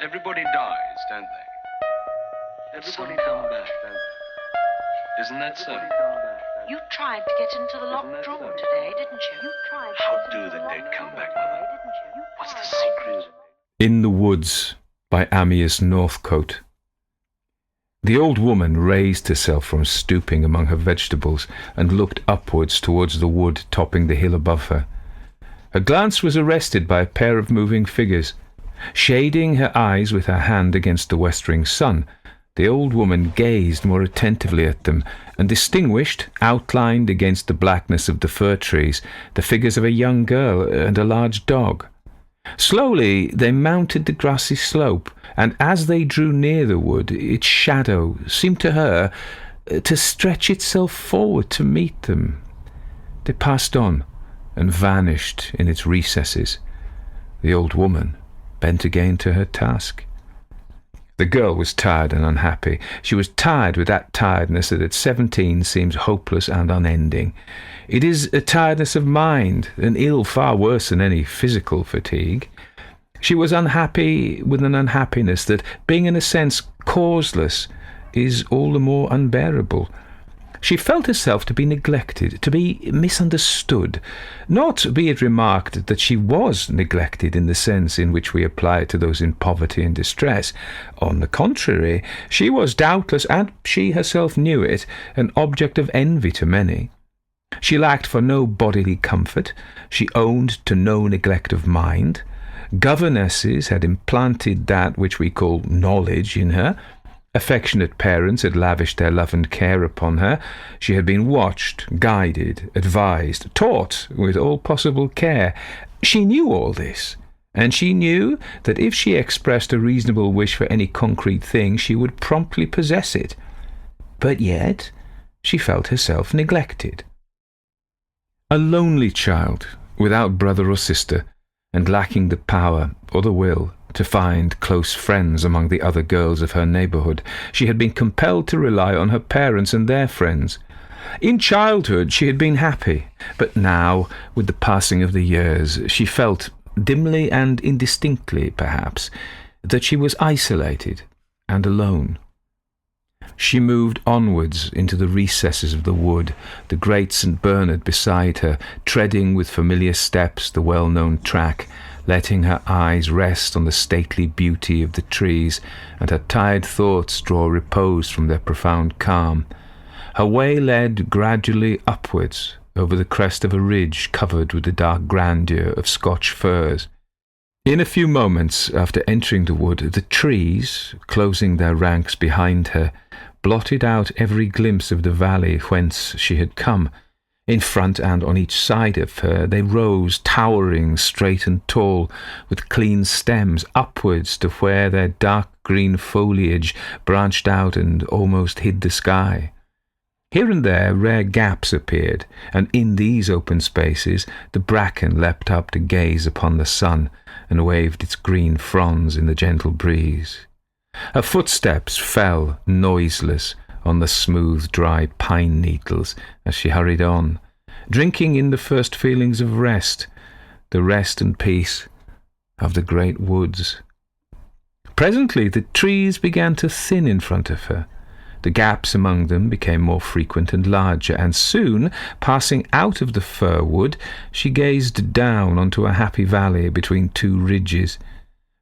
Everybody dies, don't they? Everybody come back, don't they? Isn't that so? You tried to get into the locked room today, didn't you? How do the dead come back, Mother? What's the secret? In the Woods by Amyas Northcote. The old woman raised herself from stooping among her vegetables and looked upwards towards the wood topping the hill above her. Her glance was arrested by a pair of moving figures. Shading her eyes with her hand against the westering sun, the old woman gazed more attentively at them, and distinguished, outlined against the blackness of the fir trees, the figures of a young girl and a large dog. Slowly they mounted the grassy slope, and as they drew near the wood, its shadow seemed to her to stretch itself forward to meet them. They passed on and vanished in its recesses. The old woman bent again to her task. The girl was tired and unhappy. She was tired with that tiredness that at 17 seems hopeless and unending. It is a tiredness of mind, an ill far worse than any physical fatigue. She was unhappy with an unhappiness that, being in a sense causeless, is all the more unbearable. She felt herself to be neglected, to be misunderstood. Not, be it remarked, that she was neglected in the sense in which we apply it to those in poverty and distress. On the contrary, she was doubtless, and she herself knew it, an object of envy to many. She lacked for no bodily comfort. She owned to no neglect of mind. Governesses had implanted that which we call knowledge in her. Affectionate parents had lavished their love and care upon her. She had been watched, guided, advised, taught with all possible care. She knew all this, and she knew that if she expressed a reasonable wish for any concrete thing, she would promptly possess it. But yet she felt herself neglected. A lonely child, without brother or sister, and lacking the power or the will to find close friends among the other girls of her neighbourhood, she had been compelled to rely on her parents and their friends. In childhood she had been happy, but now, with the passing of the years, she felt, dimly and indistinctly perhaps, that she was isolated and alone. She moved onwards into the recesses of the wood, the great St. Bernard beside her, treading with familiar steps the well-known track, letting her eyes rest on the stately beauty of the trees, and her tired thoughts draw repose from their profound calm. Her way led gradually upwards over the crest of a ridge covered with the dark grandeur of Scotch firs. In a few moments after entering the wood, the trees, closing their ranks behind her, blotted out every glimpse of the valley whence she had come. In front and on each side of her they rose, towering, straight and tall, with clean stems, upwards to where their dark green foliage branched out and almost hid the sky. Here and there rare gaps appeared, and in these open spaces the bracken leapt up to gaze upon the sun, and waved its green fronds in the gentle breeze. Her footsteps fell, noiseless, on the smooth, dry pine needles as she hurried on, drinking in the first feelings of rest, the rest and peace of the great woods. Presently the trees began to thin in front of her. The gaps among them became more frequent and larger, and soon, passing out of the fir wood, she gazed down onto a happy valley between two ridges.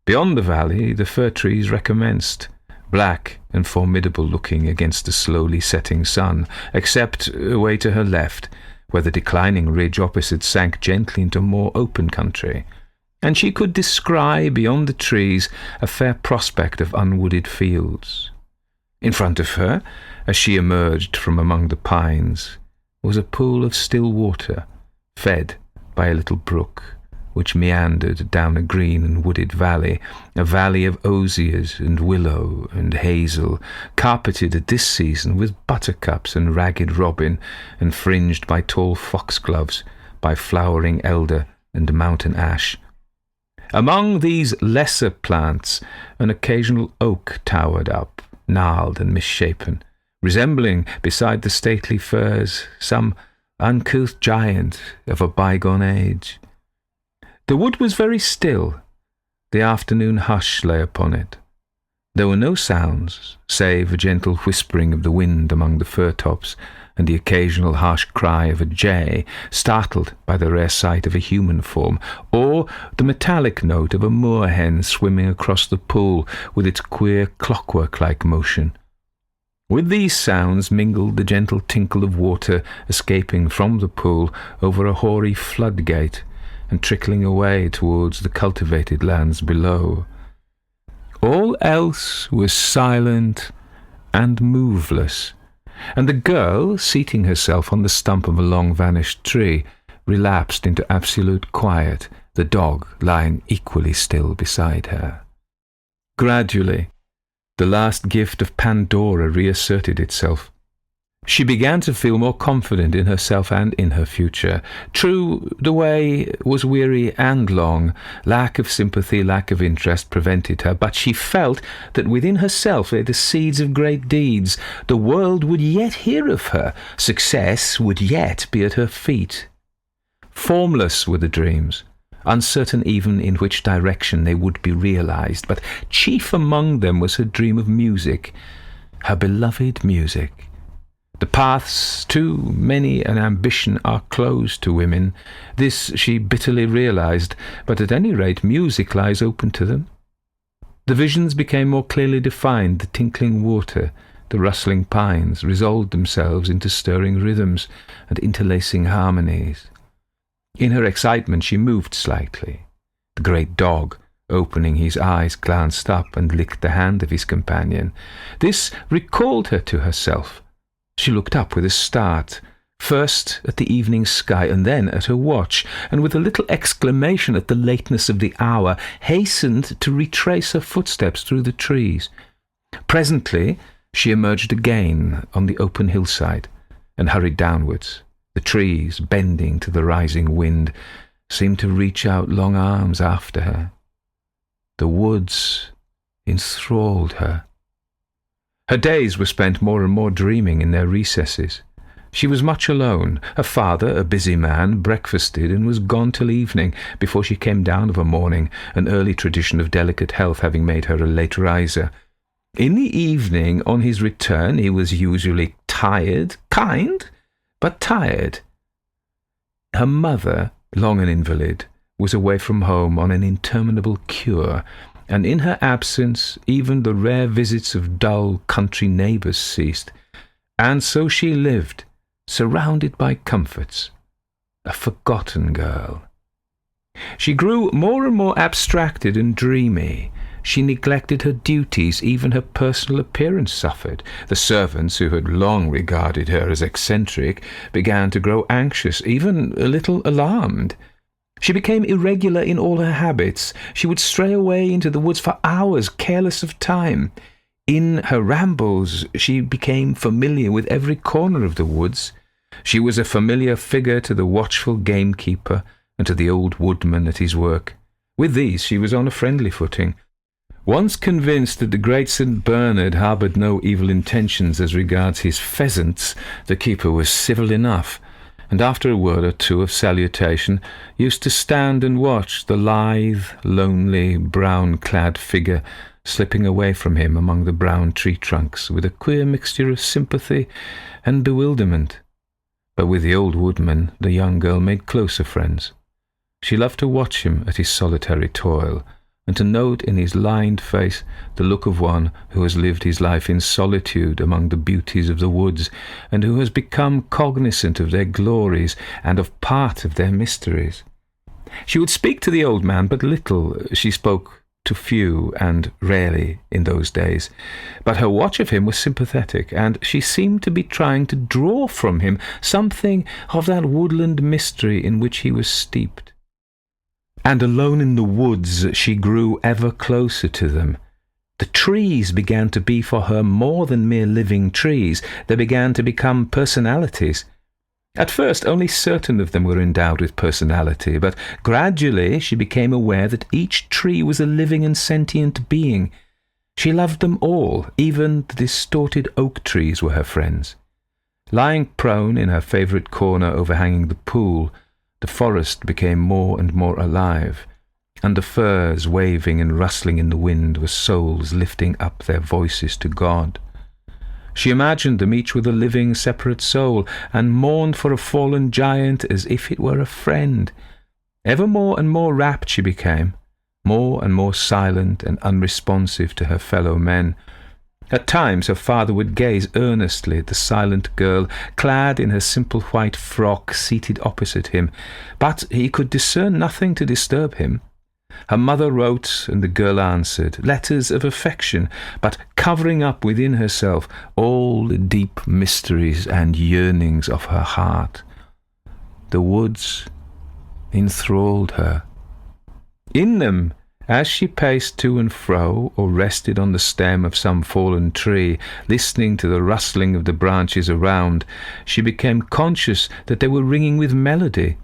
Beyond the valley the fir trees recommenced, black and formidable looking against the slowly setting sun, except away to her left, where the declining ridge opposite sank gently into more open country, and she could descry beyond the trees a fair prospect of unwooded fields. In front of her, as she emerged from among the pines, was a pool of still water, fed by a little brook, which meandered down a green and wooded valley, a valley of osiers and willow and hazel, carpeted at this season with buttercups and ragged robin, and fringed by tall foxgloves, by flowering elder and mountain ash. Among these lesser plants an occasional oak towered up, gnarled and misshapen, resembling, beside the stately firs, some uncouth giant of a bygone age. The wood was very still. The afternoon hush lay upon it. There were no sounds, save a gentle whispering of the wind among the fir tops, and the occasional harsh cry of a jay, startled by the rare sight of a human form, or the metallic note of a moorhen swimming across the pool with its queer clockwork-like motion. With these sounds mingled the gentle tinkle of water escaping from the pool over a hoary floodgate and trickling away towards the cultivated lands below. All else was silent and moveless, and the girl, seating herself on the stump of a long-vanished tree, relapsed into absolute quiet, the dog lying equally still beside her. Gradually, the last gift of Pandora reasserted itself. She began to feel more confident in herself and in her future. True, the way was weary and long. Lack of sympathy, lack of interest prevented her, but she felt that within herself lay the seeds of great deeds. The world would yet hear of her. Success would yet be at her feet. Formless were the dreams, uncertain even in which direction they would be realized, but chief among them was her dream of music, her beloved music. The paths to many an ambition are closed to women. This she bitterly realized, but at any rate music lies open to them. The visions became more clearly defined. The tinkling water, the rustling pines resolved themselves into stirring rhythms and interlacing harmonies. In her excitement she moved slightly. The great dog, opening his eyes, glanced up and licked the hand of his companion. This recalled her to herself. She looked up with a start, first at the evening sky and then at her watch, and with a little exclamation at the lateness of the hour, hastened to retrace her footsteps through the trees. Presently she emerged again on the open hillside and hurried downwards. The trees, bending to the rising wind, seemed to reach out long arms after her. The woods enthralled her. Her days were spent more and more dreaming in their recesses. She was much alone. Her father, a busy man, breakfasted and was gone till evening, before she came down of a morning, an early tradition of delicate health having made her a late riser. In the evening, on his return, he was usually tired, kind, but tired. Her mother, long an invalid, was away from home on an interminable cure, and in her absence even the rare visits of dull country neighbours ceased, and so she lived, surrounded by comforts, a forgotten girl. She grew more and more abstracted and dreamy. She neglected her duties, even her personal appearance suffered. The servants, who had long regarded her as eccentric, began to grow anxious, even a little alarmed. She became irregular in all her habits. She would stray away into the woods for hours, careless of time. In her rambles, she became familiar with every corner of the woods. She was a familiar figure to the watchful gamekeeper and to the old woodman at his work. With these she was on a friendly footing. Once convinced that the great St. Bernard harboured no evil intentions as regards his pheasants, the keeper was civil enough, and after a word or two of salutation, used to stand and watch the lithe, lonely, brown-clad figure slipping away from him among the brown tree trunks with a queer mixture of sympathy and bewilderment. But with the old woodman the young girl made closer friends. She loved to watch him at his solitary toil, and to note in his lined face the look of one who has lived his life in solitude among the beauties of the woods, and who has become cognizant of their glories and of part of their mysteries. She would speak to the old man but little. She spoke to few and rarely in those days, but her watch of him was sympathetic, and she seemed to be trying to draw from him something of that woodland mystery in which he was steeped. And alone in the woods she grew ever closer to them. The trees began to be for her more than mere living trees. They began to become personalities. At first only certain of them were endowed with personality, but gradually she became aware that each tree was a living and sentient being. She loved them all. Even the distorted oak trees were her friends. Lying prone in her favourite corner overhanging the pool, the forest became more and more alive, and the firs waving and rustling in the wind were souls lifting up their voices to God. She imagined them each with a living, separate soul, and mourned for a fallen giant as if it were a friend. Ever more and more rapt she became, more and more silent and unresponsive to her fellow men. At times her father would gaze earnestly at the silent girl, clad in her simple white frock, seated opposite him, but he could discern nothing to disturb him. Her mother wrote, and the girl answered, letters of affection, but covering up within herself all the deep mysteries and yearnings of her heart. The woods enthralled her. In them, as she paced to and fro, or rested on the stem of some fallen tree, listening to the rustling of the branches around, she became conscious that they were ringing with melody.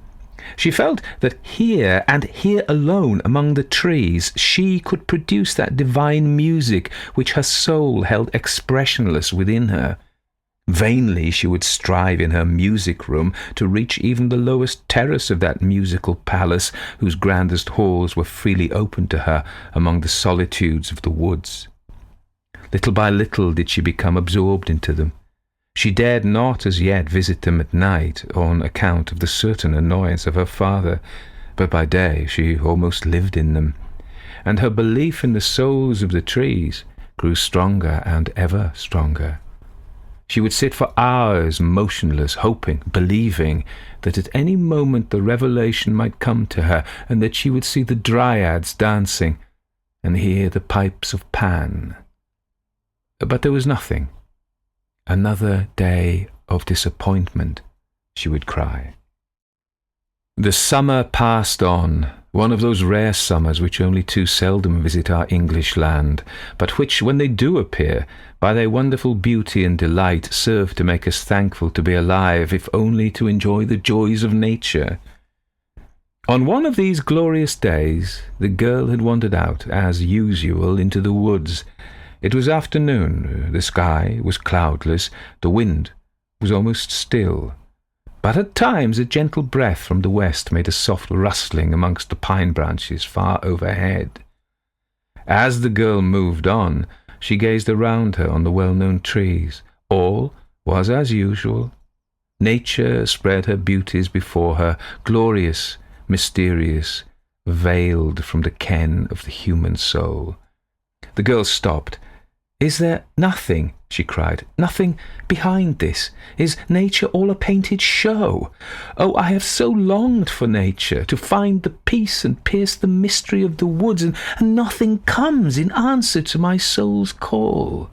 She felt that here, and here alone among the trees, she could produce that divine music which her soul held expressionless within her. Vainly she would strive in her music room to reach even the lowest terrace of that musical palace whose grandest halls were freely open to her among the solitudes of the woods. Little by little did she become absorbed into them. She dared not as yet visit them at night on account of the certain annoyance of her father, but by day she almost lived in them, and her belief in the souls of the trees grew stronger and ever stronger. She would sit for hours motionless, hoping, believing that at any moment the revelation might come to her, and that she would see the dryads dancing and hear the pipes of Pan. But there was nothing. Another day of disappointment, she would cry. The summer passed on, one of those rare summers which only too seldom visit our English land, but which, when they do appear, by their wonderful beauty and delight, serve to make us thankful to be alive, if only to enjoy the joys of nature. On one of these glorious days, the girl had wandered out, as usual, into the woods. It was afternoon, the sky was cloudless, the wind was almost still, but at times a gentle breath from the west made a soft rustling amongst the pine branches far overhead. As the girl moved on, she gazed around her on the well-known trees. All was as usual. Nature spread her beauties before her, glorious, mysterious, veiled from the ken of the human soul. The girl stopped. "Is there nothing," she cried, "nothing behind this? Is nature all a painted show? Oh, I have so longed for nature, to find the peace and pierce the mystery of the woods, and nothing comes in answer to my soul's call."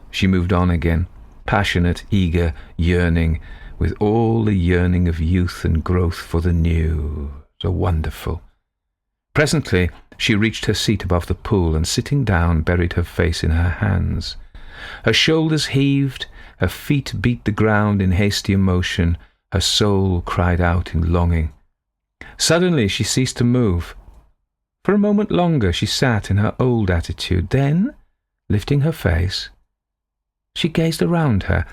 She moved on again, passionate, eager, yearning, with all the yearning of youth and growth for the new, so wonderful. Presently she reached her seat above the pool, and sitting down buried her face in her hands. Her shoulders heaved, her feet beat the ground in hasty emotion, her soul cried out in longing. Suddenly she ceased to move. For a moment longer she sat in her old attitude. Then, lifting her face, she gazed around her.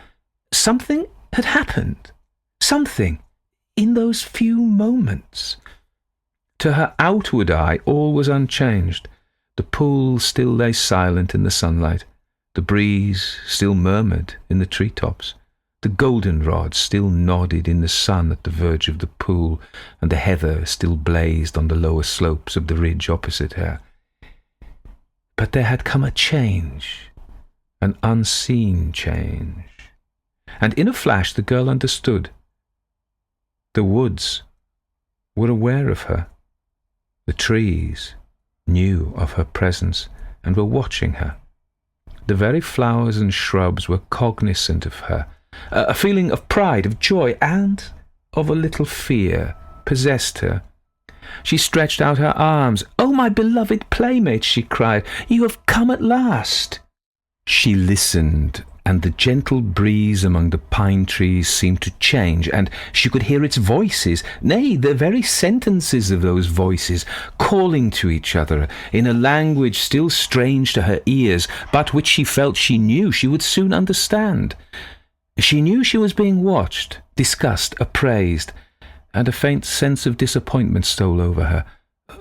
Something had happened. Something in those few moments. To her outward eye all was unchanged. The pool still lay silent in the sunlight. The breeze still murmured in the treetops. The goldenrod still nodded in the sun at the verge of the pool, and the heather still blazed on the lower slopes of the ridge opposite her. But there had come a change, an unseen change. And in a flash the girl understood. The woods were aware of her. The trees knew of her presence and were watching her. The very flowers and shrubs were cognizant of her. A feeling of pride, of joy, and of a little fear possessed her. She stretched out her arms. "Oh, my beloved playmate," she cried, "you have come at last." She listened, and the gentle breeze among the pine trees seemed to change, and she could hear its voices, nay, the very sentences of those voices, calling to each other in a language still strange to her ears, but which she felt she knew she would soon understand. She knew she was being watched, discussed, appraised, and a faint sense of disappointment stole over her.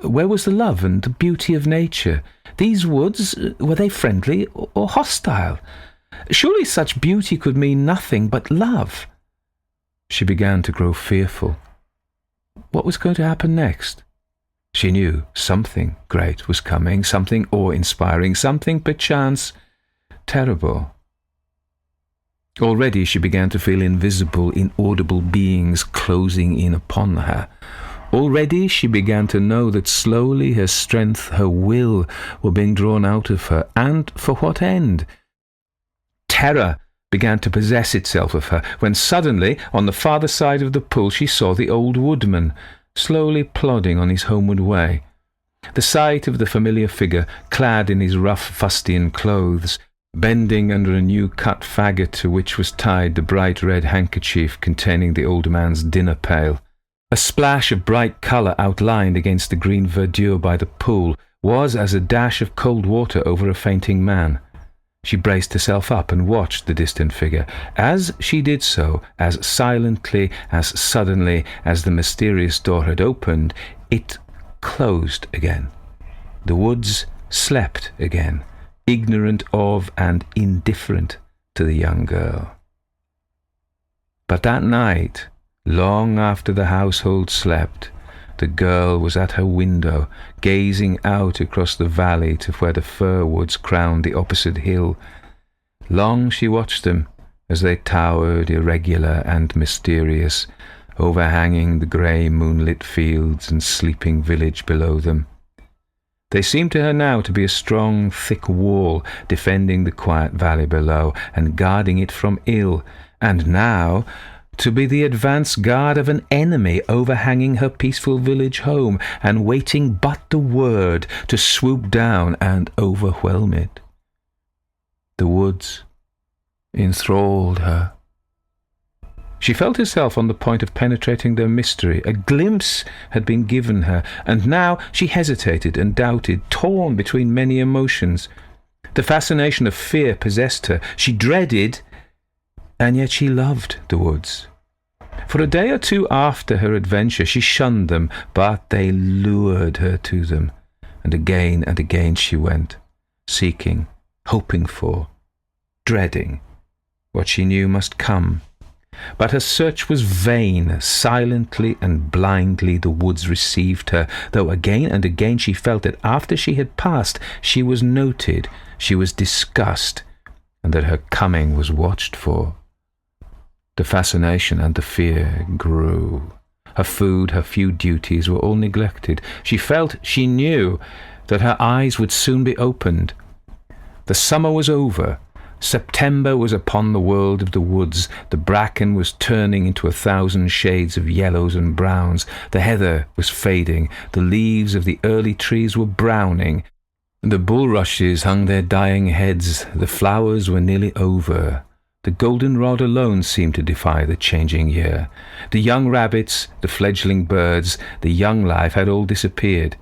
Where was the love and the beauty of nature? These woods, were they friendly or hostile? Surely such beauty could mean nothing but love. She began to grow fearful. What was going to happen next? She knew something great was coming, something awe-inspiring, something, perchance, terrible. Already she began to feel invisible, inaudible beings closing in upon her. Already she began to know that slowly her strength, her will, were being drawn out of her. And for what end? Terror began to possess itself of her, when suddenly, on the farther side of the pool, she saw the old woodman, slowly plodding on his homeward way. The sight of the familiar figure, clad in his rough fustian clothes, bending under a new-cut faggot to which was tied the bright red handkerchief containing the old man's dinner pail, a splash of bright colour outlined against the green verdure by the pool, was as a dash of cold water over a fainting man. She braced herself up and watched the distant figure. As she did so, as silently, as suddenly as the mysterious door had opened, it closed again. The woods slept again, ignorant of and indifferent to the young girl. But that night, long after the household slept, the girl was at her window, gazing out across the valley to where the fir woods crowned the opposite hill. Long she watched them as they towered irregular and mysterious, overhanging the grey moonlit fields and sleeping village below them. They seemed to her now to be a strong, thick wall defending the quiet valley below and guarding it from ill, and now to be the advance guard of an enemy overhanging her peaceful village home and waiting but the word to swoop down and overwhelm it. The woods enthralled her. She felt herself on the point of penetrating their mystery. A glimpse had been given her, and now she hesitated and doubted, torn between many emotions. The fascination of fear possessed her. She dreaded, and yet she loved the woods. For a day or two after her adventure she shunned them, but they lured her to them, and again she went, seeking, hoping for, dreading what she knew must come. But her search was vain. Silently and blindly the woods received her, though again and again she felt that after she had passed she was noted, she was discussed, and that her coming was watched for. The fascination and the fear grew. Her food, her few duties were all neglected. She felt, she knew, that her eyes would soon be opened. The summer was over. September was upon the world of the woods. The bracken was turning into 1,000 shades of yellows and browns. The heather was fading. The leaves of the early trees were browning. The bulrushes hung their dying heads. The flowers were nearly over. The goldenrod alone seemed to defy the changing year. The young rabbits, the fledgling birds, the young life had all disappeared.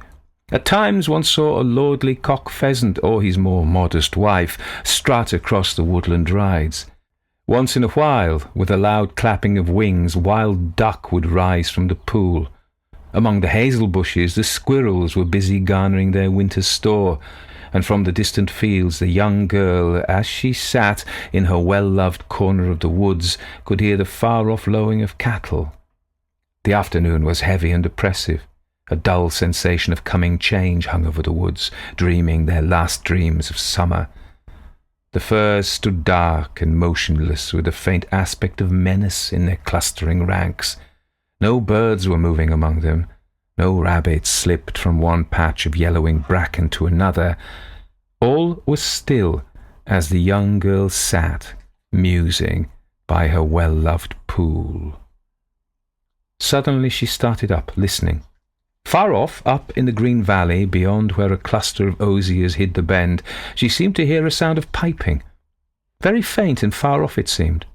At times one saw a lordly cock-pheasant or his more modest wife strut across the woodland rides. Once in a while, with a loud clapping of wings, wild duck would rise from the pool. Among the hazel bushes the squirrels were busy garnering their winter's store, and from the distant fields the young girl, as she sat in her well-loved corner of the woods, could hear the far-off lowing of cattle. The afternoon was heavy and oppressive. A dull sensation of coming change hung over the woods, dreaming their last dreams of summer. The firs stood dark and motionless, with a faint aspect of menace in their clustering ranks. No birds were moving among them. No rabbits slipped from one patch of yellowing bracken to another. All was still as the young girl sat, musing, by her well-loved pool. Suddenly she started up, listening. Far off, up in the green valley, beyond where a cluster of osiers hid the bend, she seemed to hear a sound of piping. Very faint and far off it seemed.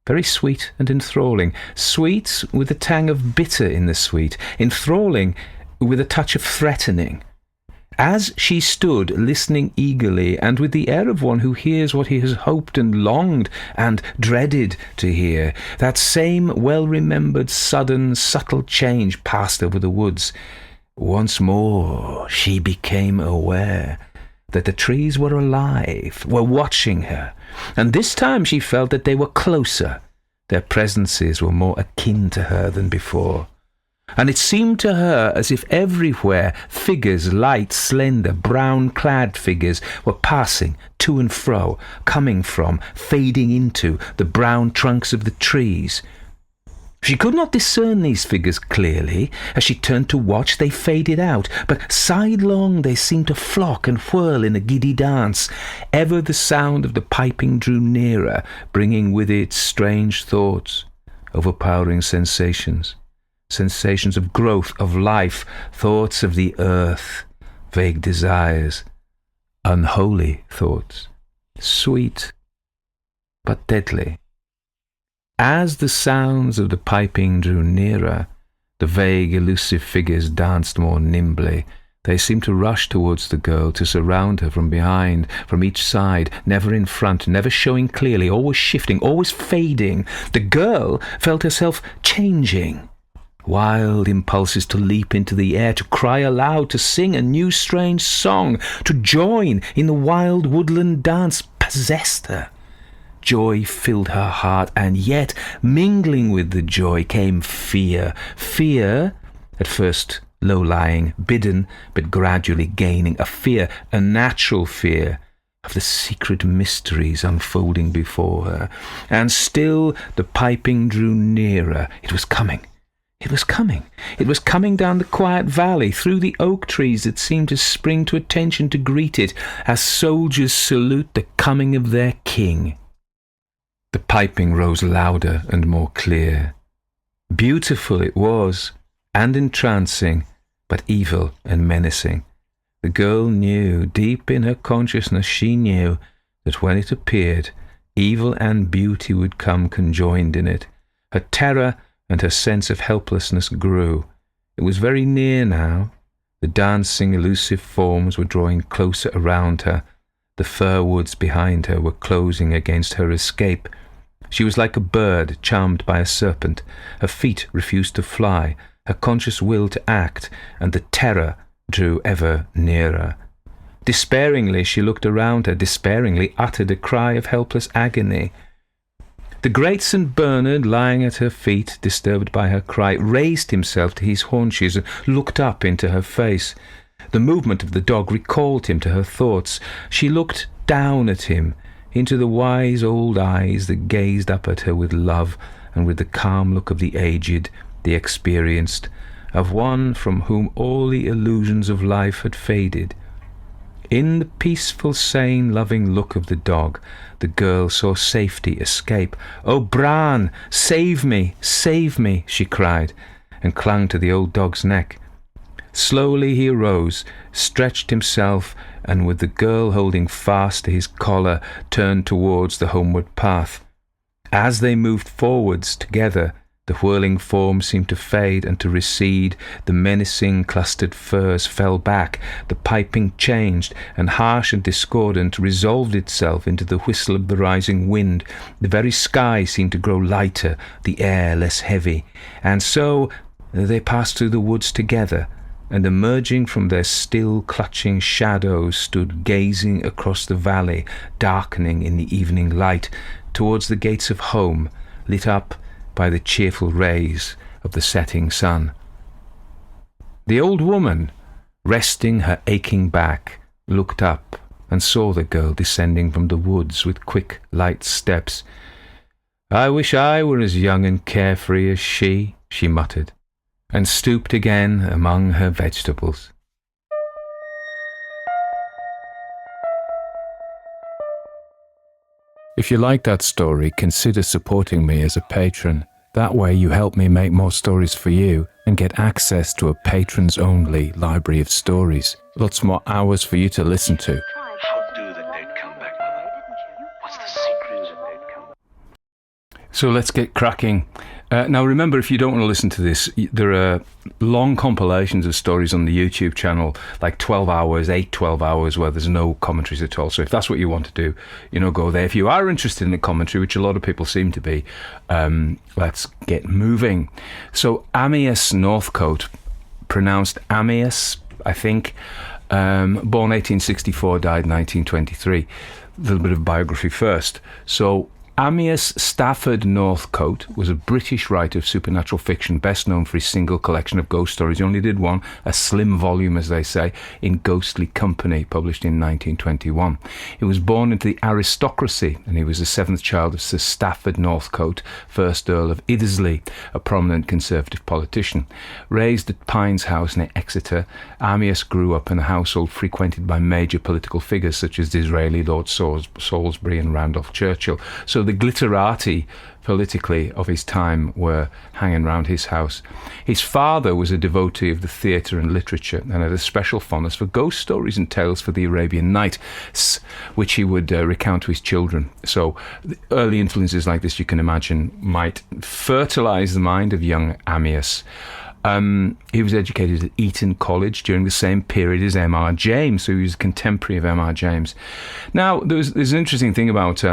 Very sweet and enthralling. Sweet with a tang of bitter in the sweet. Enthralling with a touch of threatening. As she stood listening eagerly, and with the air of one who hears what he has hoped and longed and dreaded to hear, that same well-remembered, sudden, subtle change passed over the woods. Once more she became aware that the trees were alive, were watching her, and this time she felt that they were closer. Their presences were more akin to her than before. And it seemed to her as if everywhere figures, light, slender, brown-clad figures, were passing to and fro, coming from, fading into the brown trunks of the trees. She could not discern these figures clearly. As she turned to watch, they faded out, but sidelong they seemed to flock and whirl in a giddy dance. Ever the sound of the piping drew nearer, bringing with it strange thoughts, overpowering sensations. Sensations of growth, of life, thoughts of the earth, vague desires, unholy thoughts, sweet but deadly. As the sounds of the piping drew nearer, the vague, elusive figures danced more nimbly. They seemed to rush towards the girl, to surround her from behind, from each side, never in front, never showing clearly, always shifting, always fading. The girl felt herself changing. Wild impulses to leap into the air, to cry aloud, to sing a new strange song, to join in the wild woodland dance possessed her. Joy filled her heart, and yet, mingling with the joy, came fear. Fear, at first low-lying, bidden, but gradually gaining, a fear, a natural fear, of the secret mysteries unfolding before her. And still the piping drew nearer. It was coming. It was coming. It was coming down the quiet valley, through the oak trees that seemed to spring to attention to greet it, as soldiers salute the coming of their king. The piping rose louder and more clear. Beautiful it was, and entrancing, but evil and menacing. The girl knew, deep in her consciousness she knew, that when it appeared, evil and beauty would come conjoined in it. Her terror and her sense of helplessness grew. It was very near now. The dancing, elusive forms were drawing closer around her. The fir woods behind her were closing against her escape. She was like a bird charmed by a serpent. Her feet refused to fly, her conscious will to act, and the terror drew ever nearer. Despairingly she looked around her, despairingly uttered a cry of helpless agony. The great St. Bernard, lying at her feet, disturbed by her cry, raised himself to his haunches and looked up into her face. The movement of the dog recalled him to her thoughts. She looked down at him, into the wise old eyes that gazed up at her with love and with the calm look of the aged, the experienced, of one from whom all the illusions of life had faded. In the peaceful, sane, loving look of the dog, the girl saw safety, escape. "Oh, Bran, save me, she cried, and clung to the old dog's neck. Slowly he arose, stretched himself, and with the girl holding fast to his collar, turned towards the homeward path. As they moved forwards together, the whirling forms seemed to fade and to recede. The menacing clustered firs fell back. The piping changed, and harsh and discordant resolved itself into the whistle of the rising wind. The very sky seemed to grow lighter, the air less heavy. And so they passed through the woods together, and emerging from their still clutching shadows stood gazing across the valley, darkening in the evening light, towards the gates of home, lit up by the cheerful rays of the setting sun. The old woman, resting her aching back, looked up and saw the girl descending from the woods with quick, light steps. "I wish I were as young and carefree as she muttered, and stooped again among her vegetables. If you like that story, consider supporting me as a patron. That way you help me make more stories for you and get access to a patrons-only library of stories. Lots more hours for you to listen to. How do the dead come back, Mother? What's the secret of the dead come back? So let's get cracking. Now remember, if you don't want to listen to this, there are long compilations of stories on the YouTube channel, like 12 hours, 12 hours, where there's no commentaries at all. So if that's what you want to do, go there. If you are interested in the commentary, which a lot of people seem to be, let's get moving. So Amyas Northcote pronounced Amyas, I think. Born 1864, died 1923. A little bit of biography first. So Amyas Stafford Northcote was a British writer of supernatural fiction, best known for his single collection of ghost stories. He only did one, a slim volume, as they say, in Ghostly Company, published in 1921. He was born into the aristocracy, and he was the seventh child of Sir Stafford Northcote, 1st Earl of Iddesleigh, a prominent Conservative politician. Raised at Pines House near Exeter, Amyas grew up in a household frequented by major political figures such as Disraeli, Lord Salisbury and Randolph Churchill. So the glitterati politically of his time were hanging around his house. His father was a devotee of the theatre and literature and had a special fondness for ghost stories and tales for the Arabian Nights, which he would recount to his children. So early influences like this, you can imagine, might fertilise the mind of young Amyas. He was educated at Eton College during the same period as M.R. James, so he was a contemporary of M.R. James. Now, there's an interesting thing about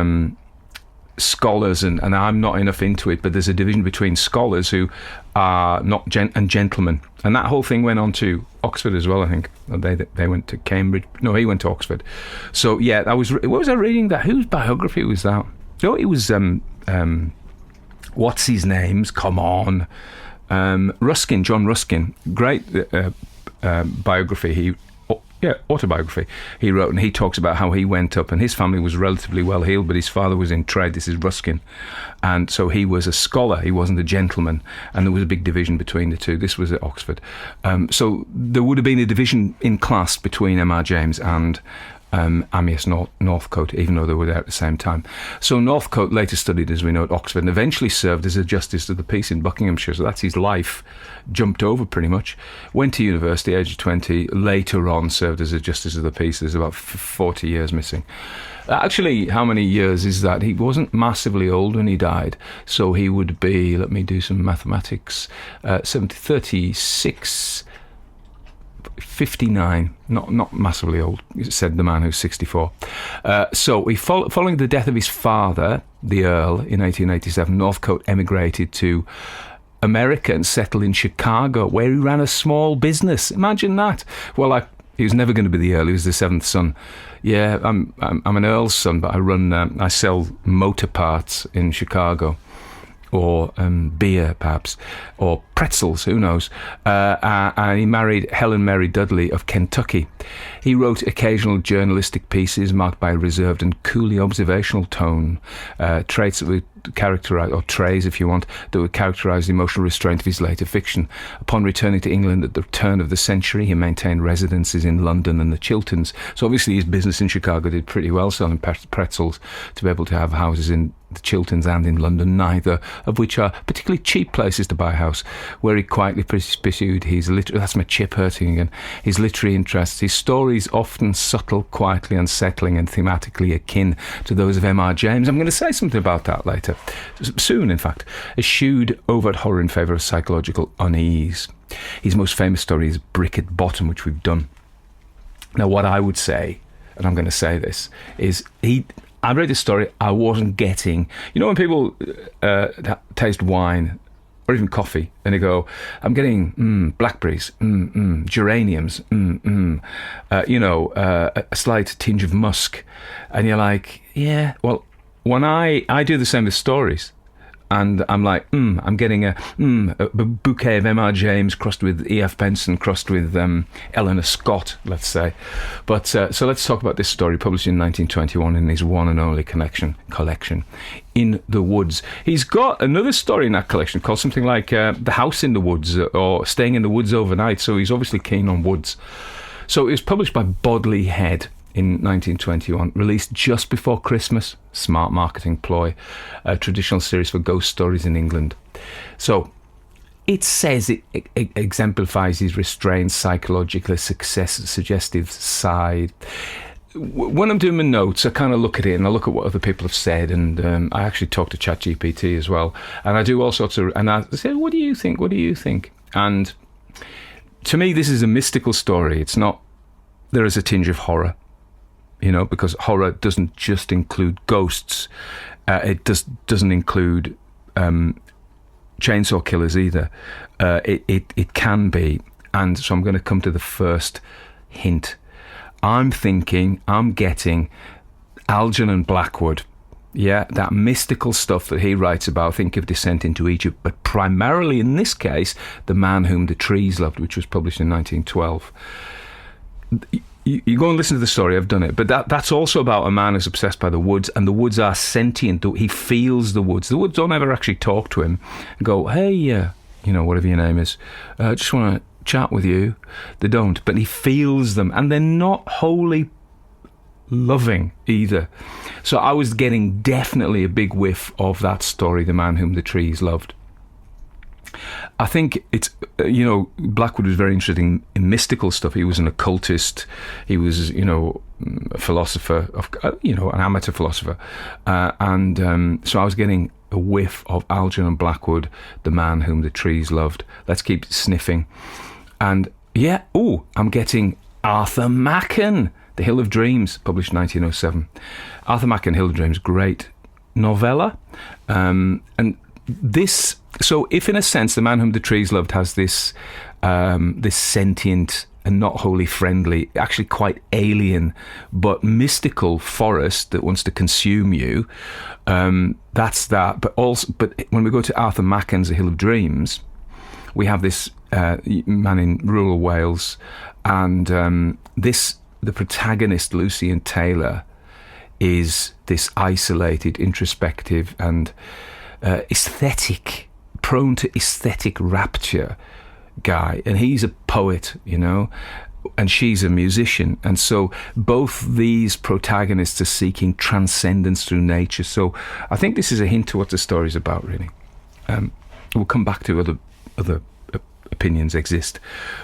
scholars, and I'm not enough into it, but there's a division between scholars who are not and gentlemen, and that whole thing went on to Oxford as well. I think they went to Cambridge. No, he went to Oxford. So yeah, what was I reading? That whose biography was that? No, it was what's his name's? Come on, Ruskin, John Ruskin. Great biography. Autobiography he wrote, and he talks about how he went up, and his family was relatively well heeled, but his father was in trade. This is Ruskin, and so he was a scholar, he wasn't a gentleman, and there was a big division between the two. This was at Oxford, so there would have been a division in class between M.R. James and Amyas Northcote, even though they were there at the same time. So Northcote later studied, as we know, at Oxford, and eventually served as a Justice of the Peace in Buckinghamshire. So that's his life, jumped over pretty much. Went to university, age of 20. Later on, served as a Justice of the Peace. There's about 40 years missing. Actually, how many years is that? He wasn't massively old when he died, so he would be, let me do some mathematics, 36... 59, not massively old, said the man who's 64. So following the death of his father, the Earl, in 1887, Northcote emigrated to America and settled in Chicago, where he ran a small business. Imagine that. Well, he was never going to be the Earl. He was the seventh son. Yeah, I'm an Earl's son, but I sell motor parts in Chicago. Or beer, perhaps, or pretzels, who knows. And he married Helen Mary Dudley of Kentucky. He wrote occasional journalistic pieces marked by a reserved and coolly observational tone, traits that would characterise, or traits if you want, that would characterise the emotional restraint of his later fiction. Upon returning to England at the turn of the century, he maintained residences in London and the Chilterns. So obviously his business in Chicago did pretty well, selling pretzels, to be able to have houses in the Chilterns and in London, neither of which are particularly cheap places to buy a house, where he quietly pursued his that's my chip hurting again, his literary interests. His stories, often subtle, quietly unsettling and thematically akin to those of M.R. James. I'm going to say something about that later, soon in fact. Eschewed overt horror in favour of psychological unease. His most famous story is Brick at Bottom, which we've done. Now what I would say, and I'm going to say this, is I read this story, I wasn't getting... You know when people taste wine or even coffee and they go, I'm getting blackberries, geraniums, a slight tinge of musk. And you're like, yeah, well, when I do the same with stories. And I'm like, I'm getting a bouquet of M.R. James crossed with E.F. Benson, crossed with Eleanor Scott, let's say. But so let's talk about this story, published in 1921 in his one and only collection, In the Woods. He's got another story in that collection called something like The House in the Woods, or Staying in the Woods Overnight. So he's obviously keen on woods. So it was published by Bodley Head in 1921, released just before Christmas. Smart marketing ploy. A traditional series for ghost stories in England. So it says it exemplifies his restrained, psychologically suggestive side. When I'm doing my notes, I kind of look at it and I look at what other people have said, and I actually talk to ChatGPT as well, and I do all sorts of, and I say, what do you think, and to me this is a mystical story. It's not, there is a tinge of horror, because horror doesn't just include ghosts. It doesn't include chainsaw killers either. It can be And so I'm going to come to the first hint. I'm getting Algernon Blackwood. Yeah, that mystical stuff that he writes about. Think of Descent into Egypt, but primarily in this case, The Man Whom the Trees Loved, which was published in 1912. You go and listen to the story, I've done it, but that's also about a man who's obsessed by the woods, and the woods are sentient. He feels the woods. The woods don't ever actually talk to him and go, hey, whatever your name is, I just want to chat with you. They don't, but he feels them, and they're not wholly loving either. So I was getting definitely a big whiff of that story, The Man Whom the Trees Loved. I think it's, Blackwood was very interested in mystical stuff. He was an occultist. He was, a philosopher, an amateur philosopher. So I was getting a whiff of Algernon Blackwood, The Man Whom the Trees Loved. Let's keep sniffing. And I'm getting Arthur Machen, The Hill of Dreams, published 1907. Arthur Machen, Hill of Dreams, great novella. And this, so if in a sense The Man Whom the Trees Loved has this sentient and not wholly friendly, actually quite alien but mystical forest that wants to consume you, that's that. But when we go to Arthur Machen's The Hill of Dreams, we have this man in rural Wales, and the protagonist, Lucian Taylor, is this isolated, introspective and prone to aesthetic rapture guy, and he's a poet, and she's a musician, and so both these protagonists are seeking transcendence through nature. So I think this is a hint to what the story's about, really. We'll come back to other opinions exist,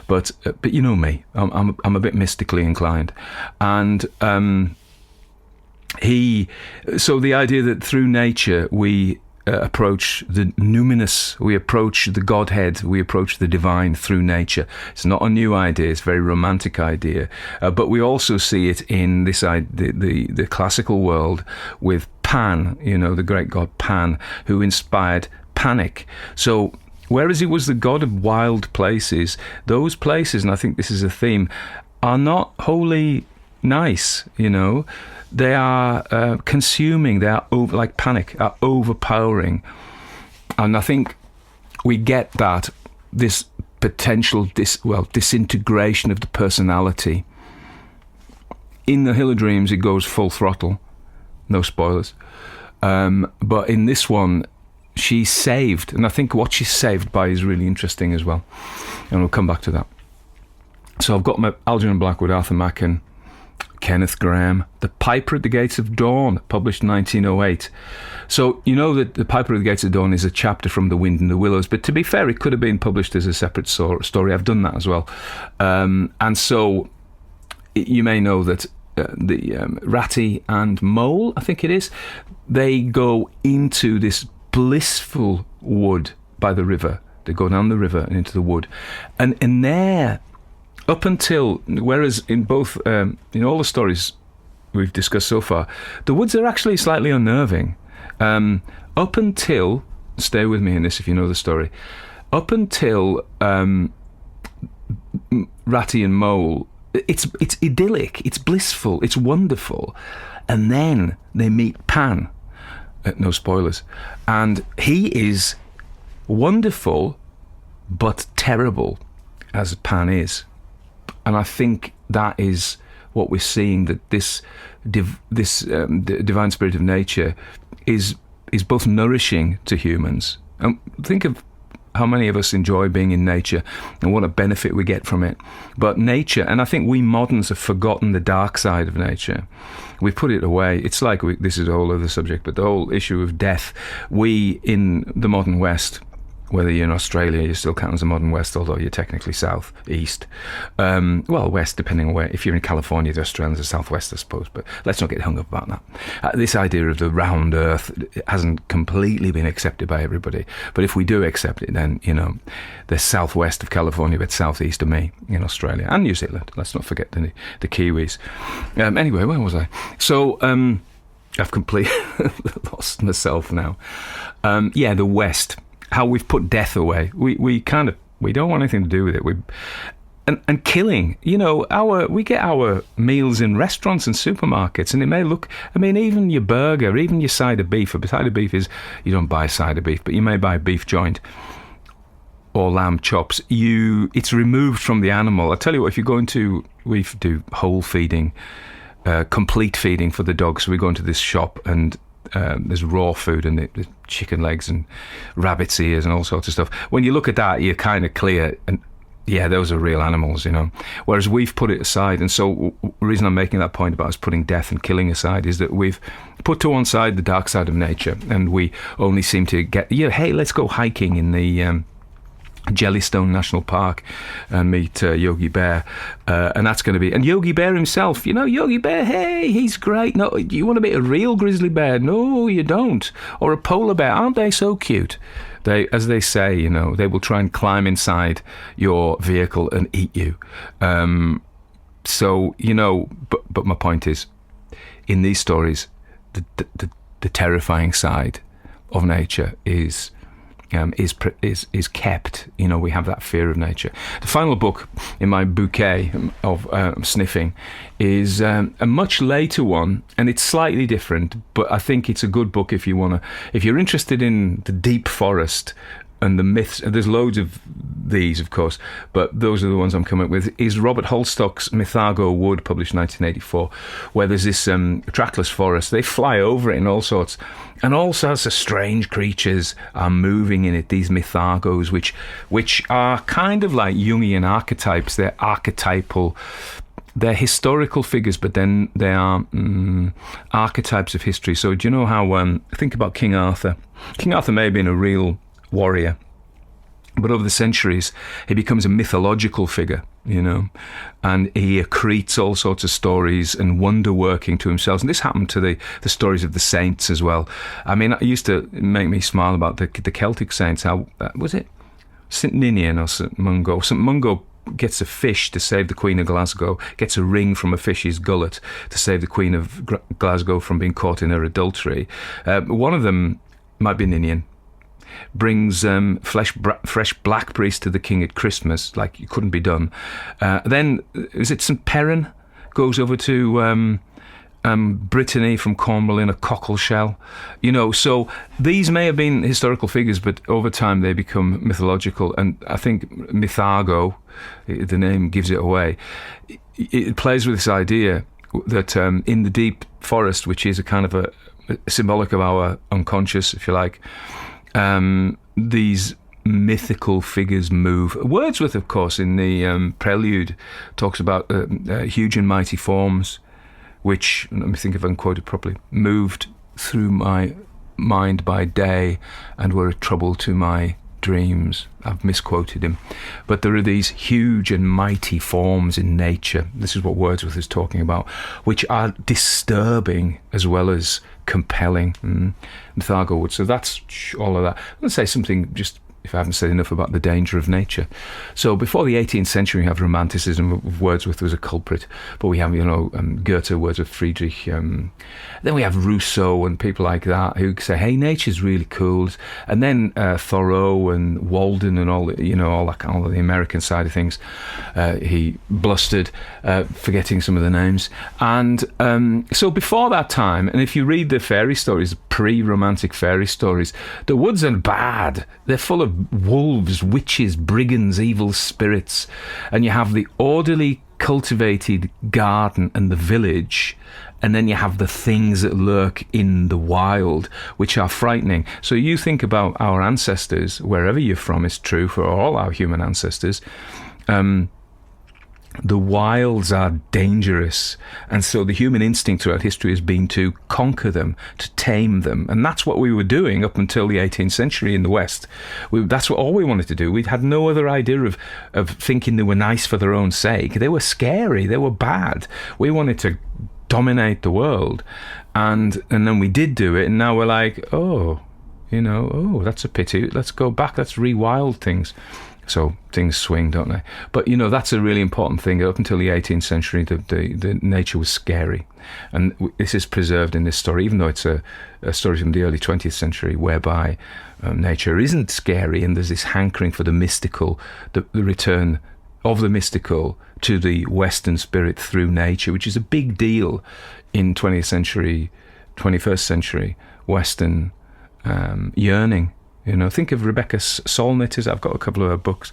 but you know me, I'm a bit mystically inclined, and so the idea that through nature we approach the numinous, we approach the Godhead, we approach the divine through nature. It's not a new idea, it's a very romantic idea, but we also see it in this the classical world with Pan, the great god Pan, who inspired panic. So whereas he was the god of wild places, those places, and I think this is a theme, are not wholly nice, They are consuming, they are like panic, are overpowering. And I think we get this potential disintegration of the personality. In The Hill of Dreams, it goes full throttle. No spoilers. But in this one, she's saved. And I think what she's saved by is really interesting as well. And we'll come back to that. So I've got my Algernon Blackwood, Arthur Machen, Kenneth Grahame, The Piper at the Gates of Dawn, published 1908. So that The Piper at the Gates of Dawn is a chapter from The Wind and the Willows, but to be fair, it could have been published as a separate story. I've done that as well. And so you may know that the Ratty and Mole, I think it is, they go into this blissful wood by the river. They go down the river and into the wood. And in there, up until, whereas in both, in all the stories we've discussed so far, the woods are actually slightly unnerving. Up until, stay with me in this if you know the story, up until Ratty and Mole, it's idyllic, it's blissful, it's wonderful. And then they meet Pan, no spoilers, and he is wonderful but terrible, as Pan is. And I think that is what we're seeing, that this divine spirit of nature is both nourishing to humans. And think of how many of us enjoy being in nature and what a benefit we get from it. But nature, and I think we moderns have forgotten the dark side of nature. We've put it away. It's like, this is a whole other subject, but the whole issue of death, we in the modern West, whether you're in Australia, you still count as a modern West, although you're technically south, east. West, depending on where. If you're in California, the Australians are southwest, I suppose. But let's not get hung up about that. This idea of the round Earth hasn't completely been accepted by everybody. But if we do accept it, then, the southwest of California, but southeast of me in Australia and New Zealand. Let's not forget the Kiwis. Anyway, where was I? So I've completely lost myself now. The West. How we've put death away. We don't want anything to do with it. and killing. We get our meals in restaurants and supermarkets, and it may look, even your burger, even your side of beef. A side of beef is, you don't buy a side of beef, but you may buy a beef joint or lamb chops. It's removed from the animal. I tell you what, if you go into, we do whole feeding, complete feeding for the dogs. So we go into this shop and there's raw food and there's chicken legs and rabbit's ears and all sorts of stuff. When you look at that, you're kind of clear, and yeah, those are real animals, Whereas we've put it aside. And so the reason I'm making that point about us putting death and killing aside is that we've put to one side the dark side of nature, and we only seem to get, hey, let's go hiking in the Jellystone National Park and meet Yogi Bear, and that's going to be, and Yogi Bear himself, Yogi Bear, hey, he's great. No, you want to meet a real grizzly bear? No, you don't. Or a polar bear? Aren't they so cute? They, as they say, they will try and climb inside your vehicle and eat you. So but my point is, in these stories, the terrifying side of nature is kept. We have that fear of nature. The final book in my bouquet of sniffing is a much later one, and it's slightly different, but I think it's a good book if you're interested in the deep forest and the myths. There's loads of these, of course, but those are the ones I'm coming up with. Is Robert Holstock's Mythago Wood, published 1984, where there's this trackless forest. They fly over it in all sorts of strange creatures are moving in it, these mythagos, which are kind of like Jungian archetypes. They're archetypal. They're historical figures, but then they are archetypes of history. So do you know how, think about King Arthur. King Arthur may have been a real warrior, but over the centuries he becomes a mythological figure, and he accretes all sorts of stories and wonder working to himself. And this happened to the stories of the saints as well. It used to make me smile about the Celtic saints. How was it St Ninian or St Mungo? St Mungo gets a fish to save the Queen of Glasgow, gets a ring from a fish's gullet to save the Queen of Glasgow from being caught in her adultery. One of them might be Ninian. Brings fresh blackberries to the king at Christmas, like it couldn't be done. Then, is it St Perrin? Goes over to Brittany from Cornwall in a cockle shell. So these may have been historical figures, but over time they become mythological. And I think Mythago, the name gives it away, it plays with this idea that in the deep forest, which is a kind of a symbolic of our unconscious, if you like, these mythical figures move. Wordsworth, of course, in the Prelude, talks about huge and mighty forms, which, let me think if I can quote it properly, moved through my mind by day and were a trouble to my dreams. I've misquoted him. But there are these huge and mighty forms in nature. This is what Wordsworth is talking about, which are disturbing as well as compelling. Mythago Wood. So that's all of that. Let's say something, just if I haven't said enough, about the danger of nature. So before the 18th century, we have Romanticism. Of Wordsworth was a culprit, but we have, Goethe, Wordsworth, Friedrich. Then we have Rousseau and people like that who say, hey, nature's really cool. And then Thoreau and Walden and all of the American side of things. He blustered, forgetting some of the names. And so before that time, and if you read the fairy stories, pre-romantic fairy stories, the woods are bad. They're full of wolves, witches, brigands, evil spirits. And you have the orderly, cultivated garden and the village, and then you have the things that lurk in the wild, which are frightening. So you think about our ancestors, wherever you're from, is true for all our human ancestors. The wilds are dangerous, and so the human instinct throughout history has been to conquer them, to tame them, and that's what we were doing up until the 18th century in the West. That's all we wanted to do. We had no other idea of thinking they were nice for their own sake. They were scary. They were bad. We wanted to dominate the world, and then we did do it, and now we're like, that's a pity. Let's go back. Let's rewild things. So things swing, don't they? But, that's a really important thing. Up until the 18th century, the nature was scary. And this is preserved in this story, even though it's a story from the early 20th century, whereby nature isn't scary and there's this hankering for the mystical, the return of the mystical to the Western spirit through nature, which is a big deal in 21st century Western yearning. Think of Rebecca Solnit. I've got a couple of her books.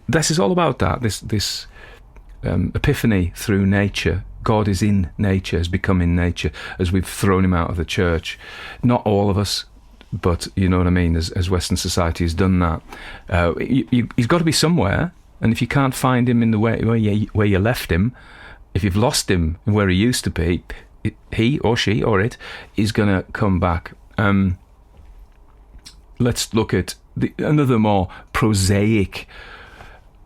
This is all about that. This epiphany through nature. God is in nature, has become in nature, as we've thrown him out of the church. Not all of us, but you know what I mean, as Western society has done that. He's got to be somewhere, and if you can't find him in the way where you left him, if you've lost him where he used to be, he or she or it is going to come back. Let's look at another more prosaic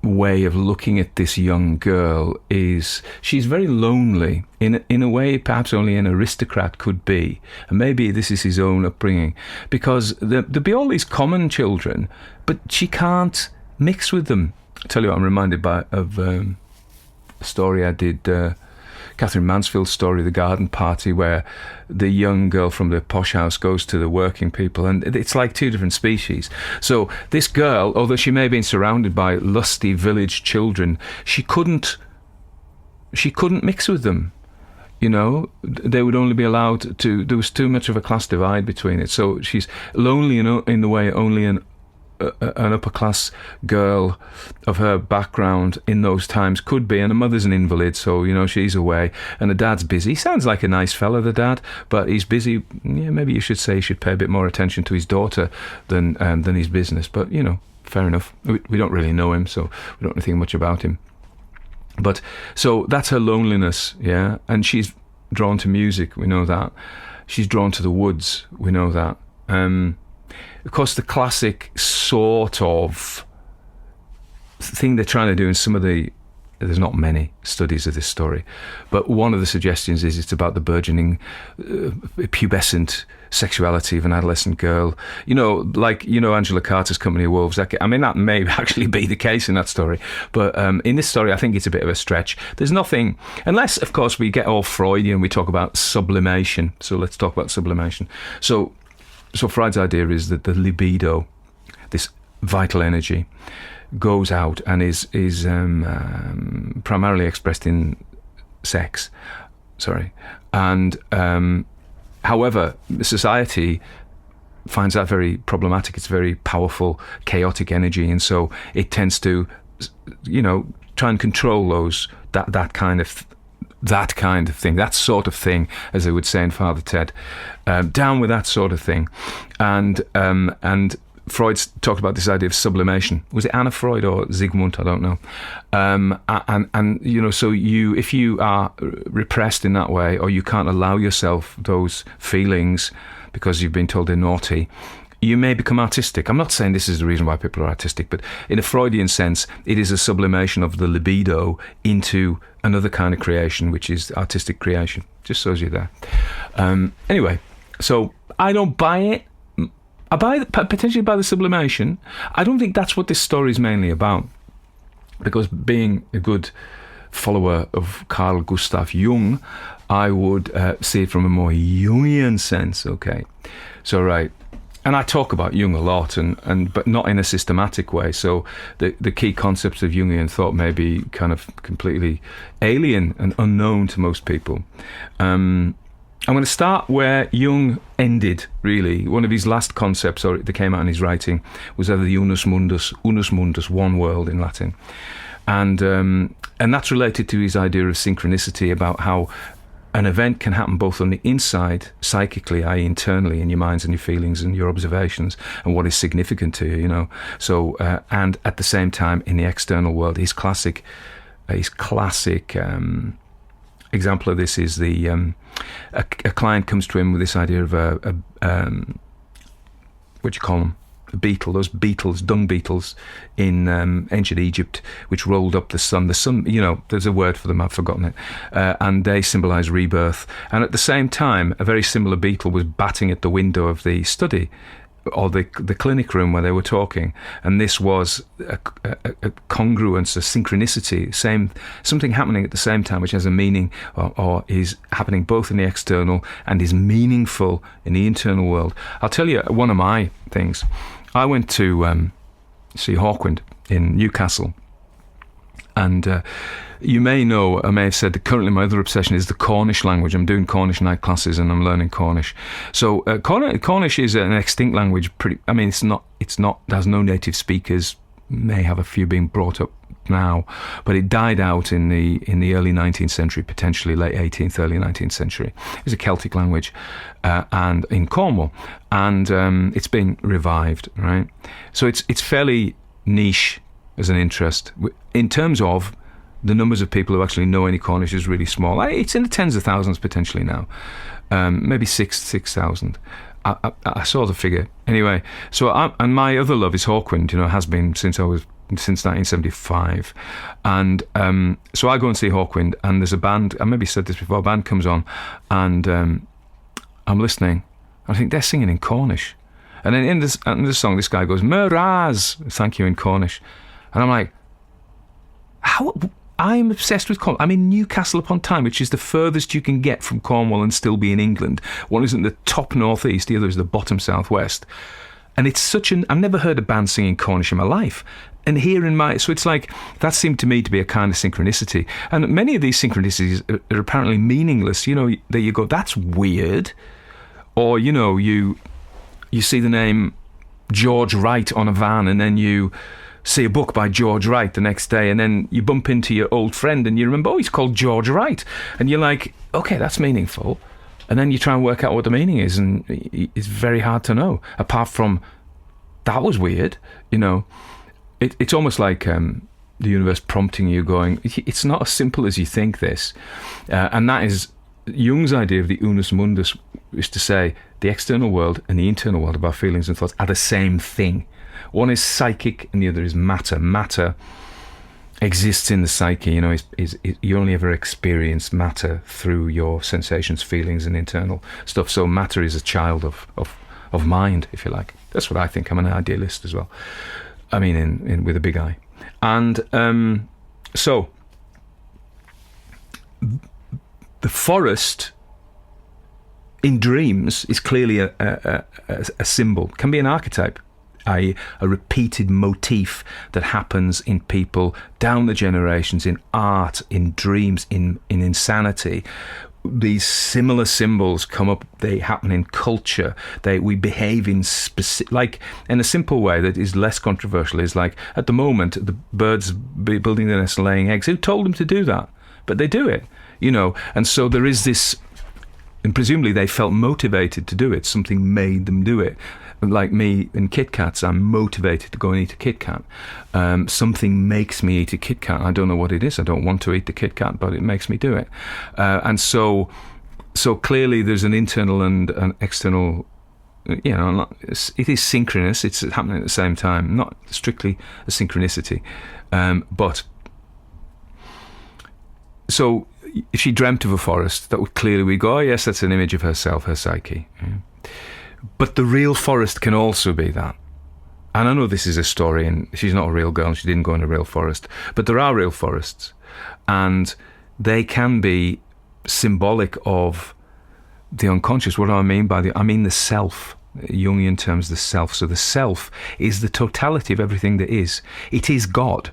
way of looking at this young girl. Is she's very lonely in a way perhaps only an aristocrat could be, and maybe this is his own upbringing, because there'll be all these common children, but she can't mix with them. I tell you what, I'm reminded of a story I did, Catherine Mansfield's story, The Garden Party, where the young girl from the posh house goes to the working people, and it's like two different species. So this girl, although she may have been surrounded by lusty village children, she couldn't mix with them. They would only be allowed to. There was too much of a class divide between it. So she's lonely in the way only an upper class girl of her background in those times could be, and her mother's an invalid, so she's away, and the dad's busy. He sounds like a nice fella, the dad, but he's busy. Maybe you should say he should pay a bit more attention to his daughter than his business, but fair enough. We don't really know him, so we don't think much about him. But so that's her loneliness, yeah. And she's drawn to music, we know that. She's drawn to the woods, we know that. Of course, the classic sort of thing they're trying to do in some of there's not many studies of this story, but one of the suggestions is it's about the burgeoning pubescent sexuality of an adolescent girl. Angela Carter's Company of Wolves. That may actually be the case in that story, but in this story, I think it's a bit of a stretch. There's nothing, unless, of course, we get all Freudian, we talk about sublimation. So let's talk about sublimation. So Freud's idea is that the libido, this vital energy, goes out and is primarily expressed in sex. And however, society finds that very problematic. It's very powerful, chaotic energy, and so it tends to, try and control that kind of thing, that sort of thing, as they would say in Father Ted. Down with that sort of thing. And Freud's talked about this idea of sublimation. Was it Anna Freud or Zygmunt? I don't know. So if you are repressed in that way, or you can't allow yourself those feelings because you've been told they're naughty, you may become artistic. I'm not saying this is the reason why people are artistic, but in a Freudian sense, it is a sublimation of the libido into another kind of creation, which is artistic creation. Just shows you that. Anyway, so I don't buy it. I potentially buy the sublimation. I don't think that's what this story is mainly about, because being a good follower of Carl Gustav Jung, I would see it from a more Jungian sense. Okay, so right. And I talk about Jung a lot, but not in a systematic way. So the key concepts of Jungian thought may be kind of completely alien and unknown to most people. I'm going to start where Jung ended, really. One of his last concepts that came out in his writing was the unus mundus, one world in Latin. And that's related to his idea of synchronicity, about how an event can happen both on the inside, psychically, i.e. internally, in your minds and your feelings and your observations and what is significant to you, So, and at the same time, in the external world, his classic example of this is a client comes to him with this idea of what do you call them? A beetle, those beetles, dung beetles in ancient Egypt, which rolled up the sun. The sun, there's a word for them, I've forgotten it. And they symbolise rebirth. And at the same time, a very similar beetle was batting at the window of the study, or the clinic room where they were talking, and this was a congruence, a synchronicity, something happening at the same time, which has a meaning, or is happening both in the external and is meaningful in the internal world. I'll tell you one of my things. I went to see Hawkwind in Newcastle And you may know, I may have said that currently my other obsession is the Cornish language. I'm doing Cornish night classes and I'm learning Cornish. So Cornish is an extinct language. It has no native speakers. May have a few being brought up now, but it died out in the early 19th century, potentially late 18th, early 19th century. It's a Celtic language, and in Cornwall, and it's been revived, right? So it's fairly niche as an interest. In terms of the numbers of people who actually know any Cornish is really small. It's in the tens of thousands potentially now, maybe 6,000. I saw the figure anyway. So and my other love is Hawkwind. Has been since 1975, and so I go and see Hawkwind, and there's a band. I maybe said this before. A band comes on, and I'm listening. I think they're singing in Cornish, and then in this song, this guy goes "Meraz," thank you in Cornish, and I'm like, how? I'm obsessed with Cornwall. I'm in Newcastle upon Tyne, which is the furthest you can get from Cornwall and still be in England. One is in the top northeast, the other is the bottom southwest. And it's I've never heard a band singing Cornish in my life. And so it's like, that seemed to me to be a kind of synchronicity. And many of these synchronicities are apparently meaningless. That you go, that's weird. Or, you see the name George Wright on a van, and then you see a book by George Wright the next day, and then you bump into your old friend and you remember, he's called George Wright, and you're like, okay, that's meaningful. And then you try and work out what the meaning is, and it's very hard to know, apart from that was weird. It's almost like the universe prompting you, going, it's not as simple as you think this. And that is Jung's idea of the unus mundus, is to say the external world and the internal world of our feelings and thoughts are the same thing. One is psychic and the other is matter. Matter exists in the psyche. You only ever experience matter through your sensations, feelings, and internal stuff. So matter is a child of mind, if you like. That's what I think. I'm an idealist as well. I mean, in with a big I. And so the forest in dreams is clearly a symbol. Can be an archetype. A repeated motif that happens in people down the generations, in art, in dreams, in insanity. These similar symbols come up. They happen in culture. We behave in like in a simple way that is less controversial. Is like at the moment the birds building their nest and laying eggs. Who told them to do that? But they do it, And so there is this, and presumably they felt motivated to do it. Something made them do it. Like me in Kit Kats, I'm motivated to go and eat a Kit Kat. Something makes me eat a Kit Kat. I don't know what it is. I don't want to eat the Kit Kat, but it makes me do it. And so clearly there's an internal and an external, it is synchronous. It's happening at the same time, not strictly a synchronicity. But so if she dreamt of a forest, that would clearly, we go, oh yes, that's an image of herself, her psyche. But the real forest can also be that. And I know this is a story, and she's not a real girl, and she didn't go in a real forest. But there are real forests, and they can be symbolic of the unconscious. What do I mean by I mean the self. Jungian terms, the self. So the self is the totality of everything that is. It is God.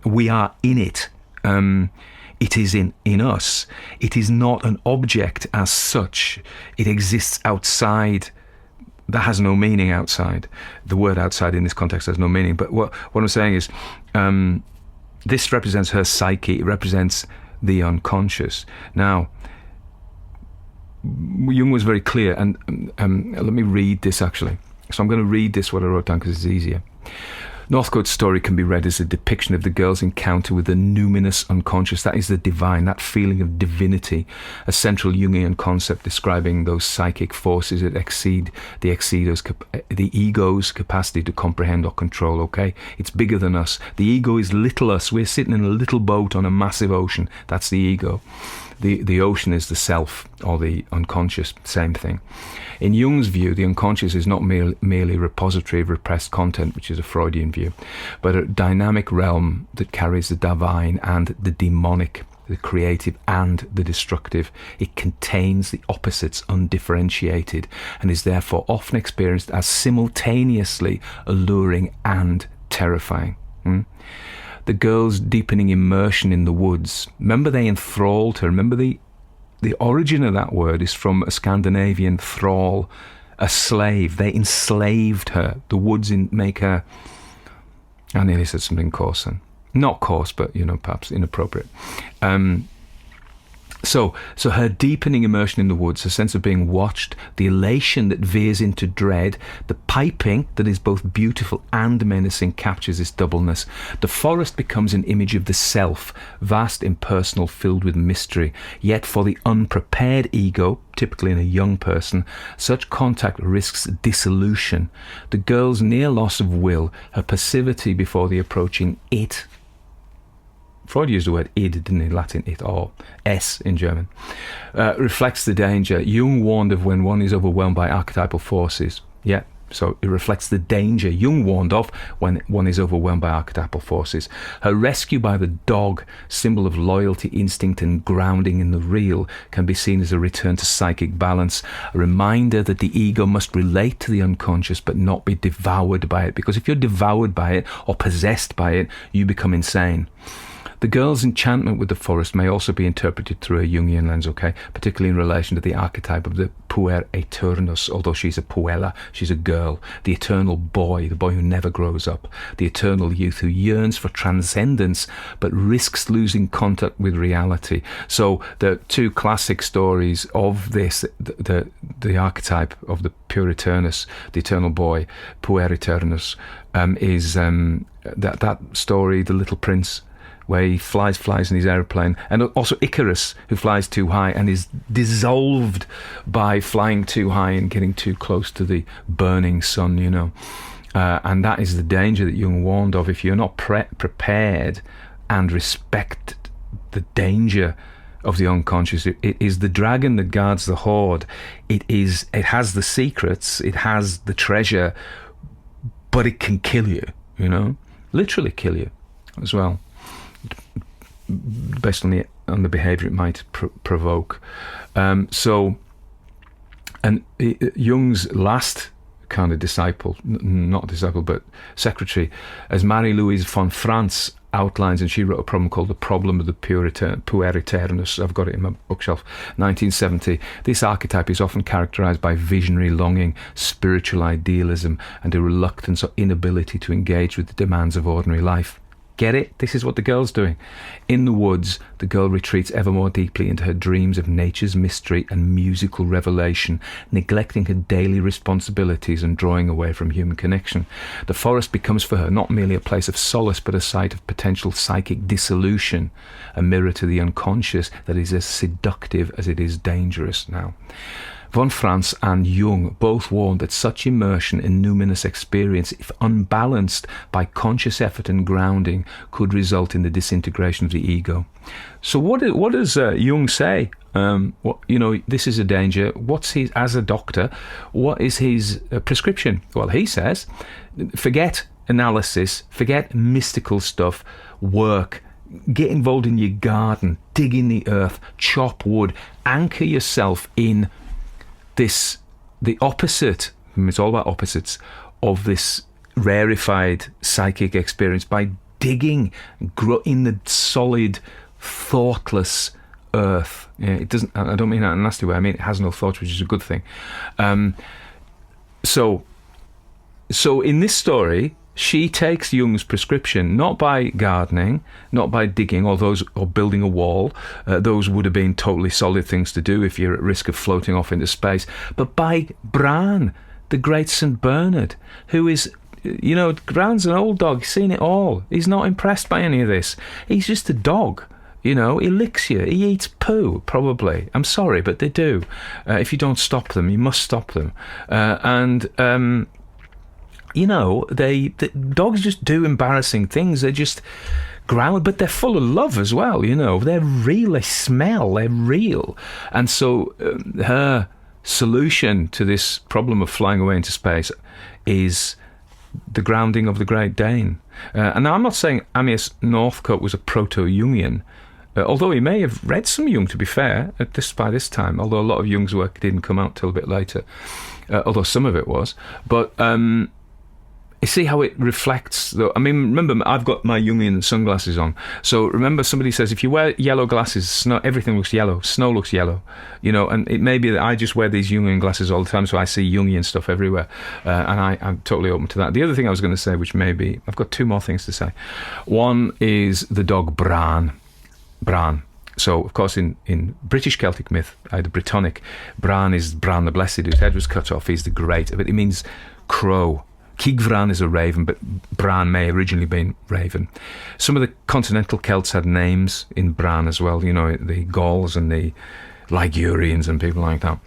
We are in it. It is in us. It is not an object as such. It exists outside. That has no meaning outside. The word outside in this context has no meaning. But what I'm saying is, this represents her psyche. It represents the unconscious. Now, Jung was very clear, and let me read this actually. So I'm going to read this, what I wrote down, because it's easier. Northcote's story can be read as a depiction of the girl's encounter with the numinous unconscious, that is the divine, that feeling of divinity, a central Jungian concept describing those psychic forces that exceed the ego's capacity to comprehend or control, okay? It's bigger than us. The ego is little us. We're sitting in a little boat on a massive ocean. That's the ego. The ocean is the self, or the unconscious, same thing. In Jung's view, the unconscious is not merely a repository of repressed content, which is a Freudian view, but a dynamic realm that carries the divine and the demonic, the creative and the destructive. It contains the opposites undifferentiated, and is therefore often experienced as simultaneously alluring and terrifying. the girl's deepening immersion in the woods. Remember, they enthralled her. Remember, the origin of that word is from a Scandinavian thrall, a slave. They enslaved her. The woods make her... I nearly said something coarse then. Not coarse, but, perhaps inappropriate. So her deepening immersion in the woods, a sense of being watched, the elation that veers into dread, the piping that is both beautiful and menacing captures this doubleness. The forest becomes an image of the self, vast, impersonal, filled with mystery. Yet for the unprepared ego, typically in a young person, such contact risks dissolution. The girl's near loss of will, her passivity before the approaching it. Freud used the word id, didn't he? Latin it, or es in German. Reflects the danger. Jung warned of when one is overwhelmed by archetypal forces. Yeah, so it reflects the danger Jung warned of when one is overwhelmed by archetypal forces. Her rescue by the dog, symbol of loyalty, instinct and grounding in the real, can be seen as a return to psychic balance, a reminder that the ego must relate to the unconscious but not be devoured by it, because if you're devoured by it or possessed by it, you become insane. The girl's enchantment with the forest may also be interpreted through a Jungian lens, particularly in relation to the archetype of the puer aeternus, although she's a puella, she's a girl, the eternal boy, the boy who never grows up, the eternal youth who yearns for transcendence but risks losing contact with reality. So the two classic stories of this, the archetype of the puer aeternus, the eternal boy, puer aeternus, is that story, The Little Prince, where he flies in his aeroplane, and also Icarus, who flies too high and is dissolved by flying too high and getting too close to the burning sun, and that is the danger that Jung warned of. If you're not prepared and respect the danger of the unconscious, it is the dragon that guards the hoard. It has the secrets, it has the treasure, but it can kill you, literally kill you as well, based on the behaviour it might provoke. Jung's last kind of disciple, not disciple but secretary, as Marie-Louise von Franz outlines, and she wrote a problem called The Problem of the Puer Aeternus. I've got it in my bookshelf, 1970. This archetype is often characterised by visionary longing, spiritual idealism, and a reluctance or inability to engage with the demands of ordinary life. Get it? This is what the girl's doing. In the woods, the girl retreats ever more deeply into her dreams of nature's mystery and musical revelation, neglecting her daily responsibilities and drawing away from human connection. The forest becomes for her not merely a place of solace, but a site of potential psychic dissolution, a mirror to the unconscious that is as seductive as it is dangerous. Now, von Franz and Jung both warned that such immersion in numinous experience, if unbalanced by conscious effort and grounding, could result in the disintegration of the ego. So what does Jung say? This is a danger. As a doctor, what is his prescription? Well, he says, forget analysis, forget mystical stuff, work, get involved in your garden, dig in the earth, chop wood, anchor yourself in the opposite, it's all about opposites, of this rarefied psychic experience by digging in the solid, thoughtless earth. It doesn't. I don't mean that in a nasty way. I mean it has no thoughts, which is a good thing. So in this story, she takes Jung's prescription not by gardening, not by digging, or building a wall. Those would have been totally solid things to do if you're at risk of floating off into space. But by Bran, the great St. Bernard, who is, Bran's an old dog, he's seen it all. He's not impressed by any of this. He's just a dog. He licks you. He eats poo, probably. I'm sorry, but they do. If you don't stop them, you must stop them. The dogs just do embarrassing things. They just growl, but they're full of love as well. They're real. They smell. They're real. And so her solution to this problem of flying away into space is the grounding of the Great Dane. And I'm not saying Amyas Northcote was a proto-Jungian, although he may have read some Jung, to be fair, by this time, although a lot of Jung's work didn't come out till a bit later, although some of it was. But You see how it reflects, though? I mean, remember, I've got my Jungian sunglasses on. So remember, somebody says if you wear yellow glasses, everything looks yellow. Snow looks yellow, and it may be that I just wear these Jungian glasses all the time, so I see Jungian stuff everywhere. And I'm totally open to that. The other thing I was going to say, which maybe, I've got two more things to say. One is the dog Bran. Bran. So, of course, in British Celtic myth, the Brittonic, Bran is Bran the Blessed, whose head was cut off. He's the great, but it means crow. Cigfran is a raven, but Bran may originally been raven. Some of the continental Celts had names in Bran as well, the Gauls and the Ligurians and people like that.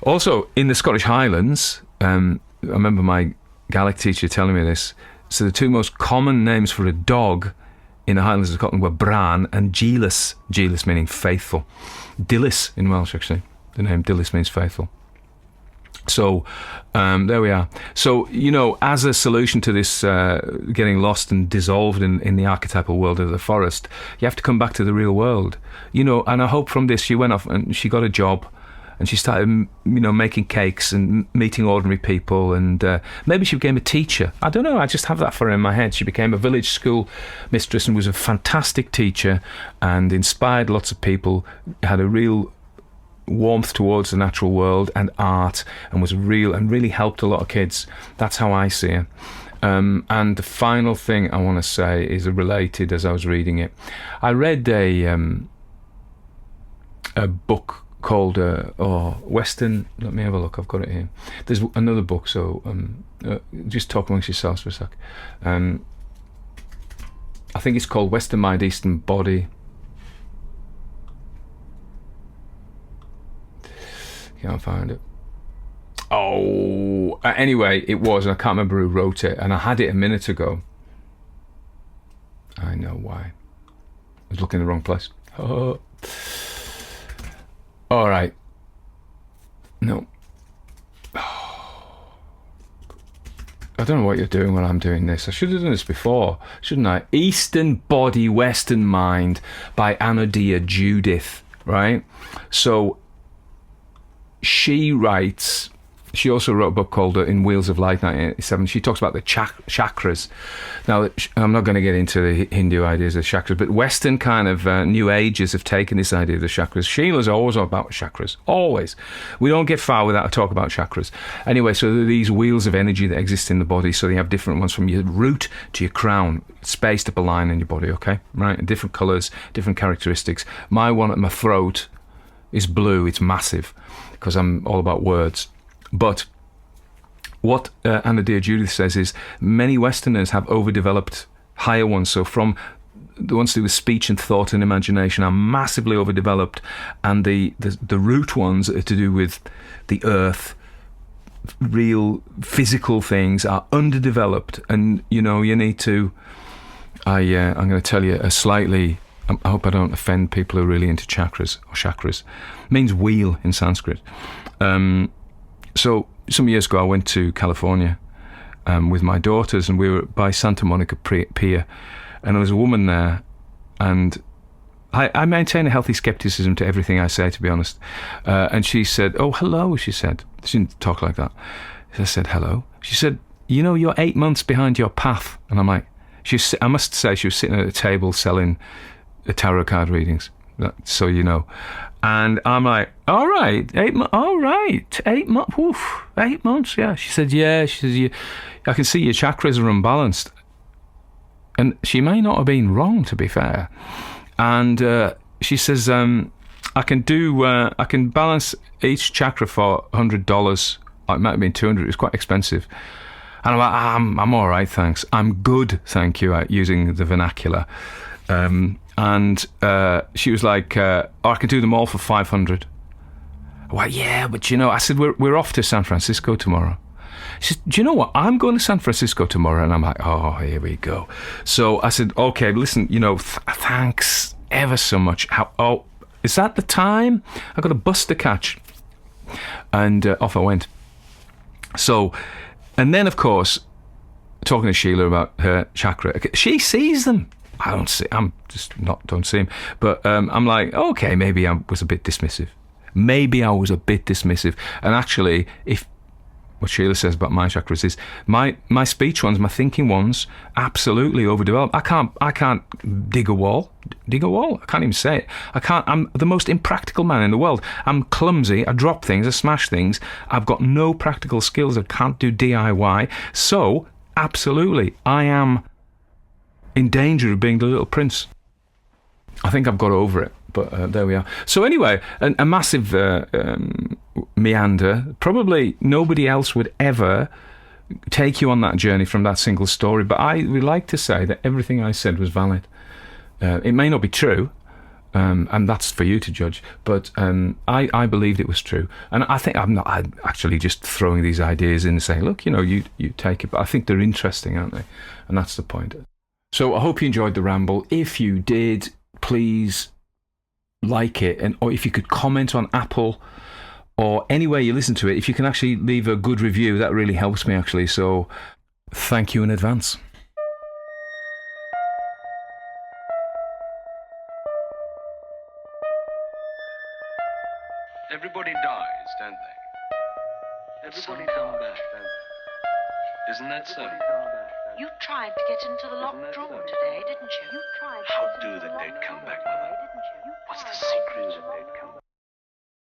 Also, in the Scottish Highlands, I remember my Gaelic teacher telling me this, so the two most common names for a dog in the Highlands of Scotland were Bran and Geelis. Geelis meaning faithful. Dillis in Welsh, actually. The name Dillis means faithful. So there we are. So, as a solution to this getting lost and dissolved in the archetypal world of the forest, you have to come back to the real world. And I hope from this she went off and she got a job and she started, making cakes and meeting ordinary people, and maybe she became a teacher. I don't know, I just have that for her in my head. She became a village school mistress and was a fantastic teacher and inspired lots of people, had a real warmth towards the natural world and art, and was real and really helped a lot of kids. That's how I see her. And the final thing I want to say is related as I was reading it. I read a book called Western. Let me have a look. I've got it here. There's another book. So just talk amongst yourselves for a sec. I think it's called Western Mind, Eastern Body. Can't find it. Oh, anyway, it was, and I can't remember who wrote it, and I had it a minute ago. I know why. I was looking in the wrong place. Oh. All right. No. Oh. I don't know what you're doing when I'm doing this. I should have done this before, shouldn't I? Eastern Body, Western Mind by Anadia Judith, right? So she writes, she also wrote a book called In Wheels of Light 1987. She talks about the chakras. Now, I'm not going to get into the Hindu ideas of chakras, but Western kind of New Ages have taken this idea of the chakras. Sheila's always about chakras. Always. We don't get far without a talk about chakras. Anyway, so there are these wheels of energy that exist in the body. So you have different ones from your root to your crown, spaced up a line in your body, okay? Right? And different colours, different characteristics. My one at my throat is blue. It's massive because I'm all about words. But what Anadia Judith says is many Westerners have overdeveloped higher ones. So from the ones to do with speech and thought and imagination are massively overdeveloped, and the root ones are to do with the earth, real physical things, are underdeveloped. And you need to. I'm going to tell you a slightly. I hope I don't offend people who are really into chakras. It means wheel in Sanskrit. So some years ago I went to California with my daughters, and we were by Santa Monica Pier, and there was a woman there, and I maintain a healthy skepticism to everything I say, to be honest, and she said, "Oh, hello," she said. She didn't talk like that. I said, "Hello." She said, "You're 8 months behind your path." And I'm like, I must say she was sitting at a table selling tarot card readings, so and I'm like, all right, 8 months, all right, 8 months, 8 months, yeah. She said, yeah. She says, I can see your chakras are unbalanced. And she may not have been wrong, to be fair. And she says, I can balance each chakra for $100. It might have been $200. It was quite expensive. And I'm like, I'm all right, thanks. I'm good, thank you, at using the vernacular. And she was like, I can do them all for $500. Well, yeah, but I said, we're off to San Francisco tomorrow. She said, do you know what? I'm going to San Francisco tomorrow. And I'm like, oh, here we go. So I said, okay, listen, thanks ever so much. Is that the time? I got a bus to catch. And off I went. So, and then, of course, talking to Sheila about her chakra, she sees them. I don't see. I'm just don't see him. But I'm like, okay, maybe I was a bit dismissive. And actually, if what Sheila says about my chakras is my speech ones, my thinking ones, absolutely overdeveloped. I can't dig a wall. Dig a wall? I can't even say it. I can't. I'm the most impractical man in the world. I'm clumsy. I drop things. I smash things. I've got no practical skills. I can't do DIY. So, absolutely, I am in danger of being the little prince. I think I've got over it. But there we are. So anyway, a massive meander. Probably nobody else would ever take you on that journey from that single story. But I would like to say that everything I said was valid. It may not be true, and that's for you to judge. But I believed it was true. And I think I'm actually just throwing these ideas in and saying, look, you take it. But I think they're interesting, aren't they? And that's the point. So I hope you enjoyed the ramble. If you did, please like it, or if you could comment on Apple or anywhere you listen to it, if you can actually leave a good review, that really helps me actually. So thank you in advance. Everybody dies, don't they? Everybody come back, don't they? Isn't that so? You tried to get into the locked drawer today, didn't you?